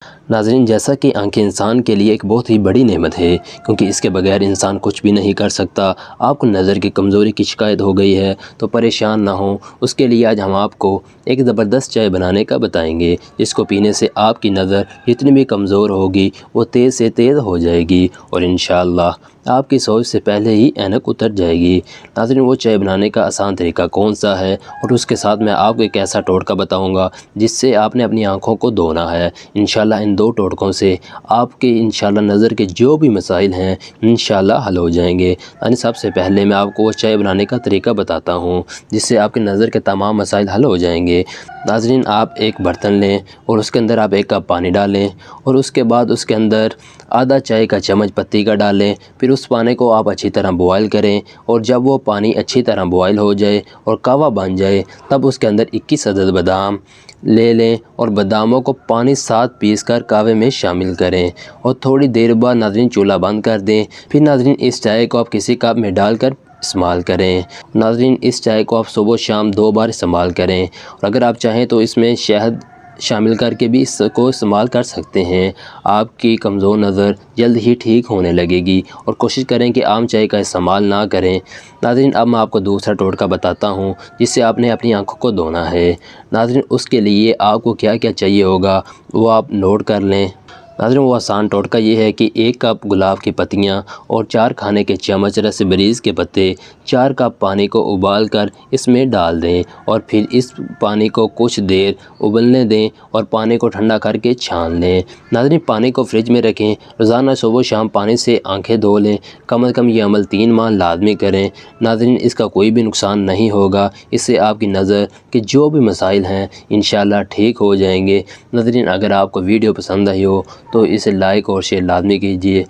ناظرین، جیسا کہ آنکھیں انسان کے لیے ایک بہت ہی بڑی نعمت ہے، کیونکہ اس کے بغیر انسان کچھ بھی نہیں کر سکتا۔ آپ کو نظر کی کمزوری کی شکایت ہو گئی ہے تو پریشان نہ ہوں، اس کے لیے آج ہم آپ کو ایک زبردست چائے بنانے کا بتائیں گے، جس کو پینے سے آپ کی نظر جتنی بھی کمزور ہوگی وہ تیز سے تیز ہو جائے گی، اور انشاءاللہ آپ کی سوچ سے پہلے ہی اینک اتر جائے گی۔ ناظرین، وہ چائے بنانے کا آسان طریقہ کون سا ہے، اور اس کے ساتھ میں آپ کو ایک ایسا ٹوٹکا بتاؤں گا جس سے آپ نے اپنی آنکھوں کو دھونا ہے۔ انشاءاللہ ان دو ٹوٹکوں سے آپ کے انشاءاللہ نظر کے جو بھی مسائل ہیں انشاءاللہ حل ہو جائیں گے۔ یعنی سب سے پہلے میں آپ کو وہ چائے بنانے کا طریقہ بتاتا ہوں جس سے آپ کے نظر کے تمام مسائل حل ہو جائیں گے۔ ناظرین، آپ ایک برتن لیں اور اس کے اندر آپ 1 کپ پانی ڈالیں، اور اس کے بعد اس کے اندر آدھا چائے کا چمچ پتی کا ڈالیں۔ پھر اس پانی کو آپ اچھی طرح بوائل کریں، اور جب وہ پانی اچھی طرح بوائل ہو جائے اور کہوہ بن جائے تب اس کے اندر 21 عدد بادام لے لیں، اور باداموں کو پانی ساتھ پیس کر کہوے میں شامل کریں، اور تھوڑی دیر بعد ناظرین چولہا بند کر دیں۔ پھر ناظرین اس چائے کو آپ کسی کپ میں ڈال کر استعمال کریں۔ ناظرین، اس چائے کو آپ صبح و شام 2 بار استعمال کریں، اور اگر آپ چاہیں تو اس میں شہد شامل کر کے بھی اس کو استعمال کر سکتے ہیں۔ آپ کی کمزور نظر جلد ہی ٹھیک ہونے لگے گی، اور کوشش کریں کہ عام چائے کا استعمال نہ کریں۔ ناظرین، اب میں آپ کو دوسرا ٹوٹکا بتاتا ہوں جس سے آپ نے اپنی آنکھوں کو دھونا ہے۔ ناظرین، اس کے لیے آپ کو کیا کیا چاہیے ہوگا وہ آپ نوٹ کر لیں۔ ناظرین، وہ آسان ٹوٹکا یہ ہے کہ 1 کپ گلاب کی پتیاں اور 4 کھانے کے چمچ رس بیریز کے پتے 4 کپ پانی کو ابال کر اس میں ڈال دیں، اور پھر اس پانی کو کچھ دیر ابلنے دیں اور پانی کو ٹھنڈا کر کے چھان لیں۔ ناظرین، پانی کو فریج میں رکھیں، روزانہ صبح و شام پانی سے آنکھیں دھو لیں، کم از کم یہ عمل 3 ماہ لازمی کریں۔ ناظرین، اس کا کوئی بھی نقصان نہیں ہوگا، اس سے آپ کی نظر کے جو بھی مسائل ہیں انشاءاللہ ٹھیک ہو جائیں گے۔ ناظرین، اگر آپ کو ویڈیو پسند آئی ہو تو اسے لائک اور شیئر لازمی کیجیے۔